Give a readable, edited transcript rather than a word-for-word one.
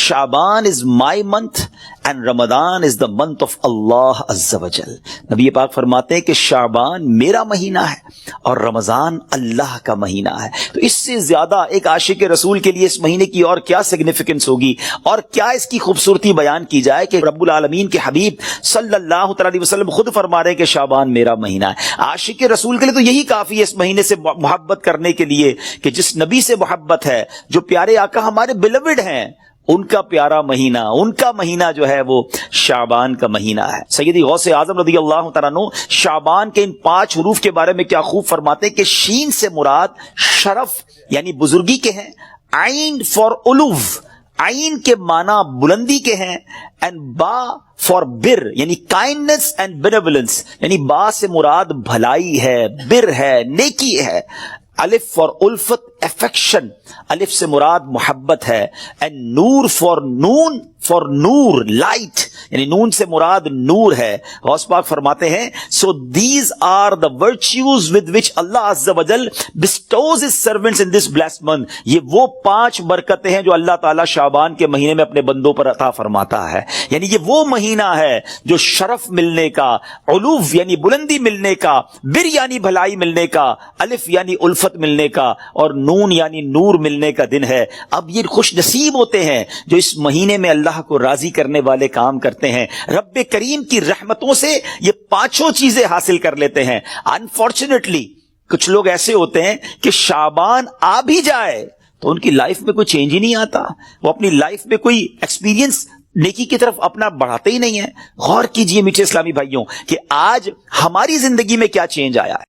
Shaban is my month and Ramzan is the month of Allah عز وجل. نبی پاک فرماتے ہیں کہ شعبان میرا مہینہ ہے اور رمضان اللہ کا مہینہ ہے. تو اس سے زیادہ ایک عاشق رسول کے لیے اس مہینے کی اور کیا سگنیفیکنس ہوگی اور کیا اس کی خوبصورتی بیان کی جائے کہ رب العالمین کے حبیب صلی اللہ تعالی علیہ وسلم خود فرما رہے ہیں کہ شعبان میرا مہینہ ہے. عاشق رسول کے لیے تو یہی کافی ہے اس مہینے سے محبت کرنے کے لیے کہ جس نبی سے محبت ہے، جو پیارے آقا ہمارے بیلوڈ ہیں، ان کا پیارا مہینہ، ان کا مہینہ جو ہے وہ شعبان کا مہینہ ہے. سیدی غوث اعظم رضی اللہ تعالیٰ عنہ شعبان کے ان 5 حروف کے بارے میں کیا خوب فرماتے ہیں کہ شین سے مراد شرف یعنی بزرگی کے ہیں، عین فار علو، عین کے معنی بلندی کے ہیں، اینڈ با فار بر یعنی کائنڈنس اینڈ بینیولنس یعنی با سے مراد بھلائی ہے، بر ہے، نیکی ہے. الف فار الفت افیکشن، الف سے مراد محبت ہے. اینڈ نور فار نون، فار نور لائٹ یعنی نون سے مراد نور ہے. غوث پاک فرماتے ہیں so these are the virtues with which Allah عز وجل bestows his servants in this blessed month. یہ وہ 5 برکتیں ہیں جو اللہ تعالیٰ شعبان کے مہینے میں اپنے بندوں پر عطا فرماتا ہے. یعنی یہ وہ مہینہ ہے جو شرف ملنے کا، علو یعنی بلندی ملنے کا، بر یعنی بھلائی ملنے کا، الف یعنی الفت ملنے کا، اور نون یعنی نور ملنے کا دن ہے. اب یہ خوش نصیب ہوتے ہیں جو اس مہینے میں اللہ کو راضی کرنے والے کام کرتے ہیں. رب کریم کی رحمتوں سے یہ 5 چیزیں حاصل کر لیتے ہیں. انفارچونیٹلی کچھ لوگ ایسے ہوتے ہیں کہ شعبان آ بھی جائے تو ان کی لائف میں کوئی چینج ہی نہیں آتا، وہ اپنی لائف میں کوئی ایکسپیرینس نیکی کی طرف اپنا بڑھاتے ہی نہیں ہے. غور کیجئے میٹھے اسلامی بھائیوں کہ آج ہماری زندگی میں کیا چینج آیا ہے.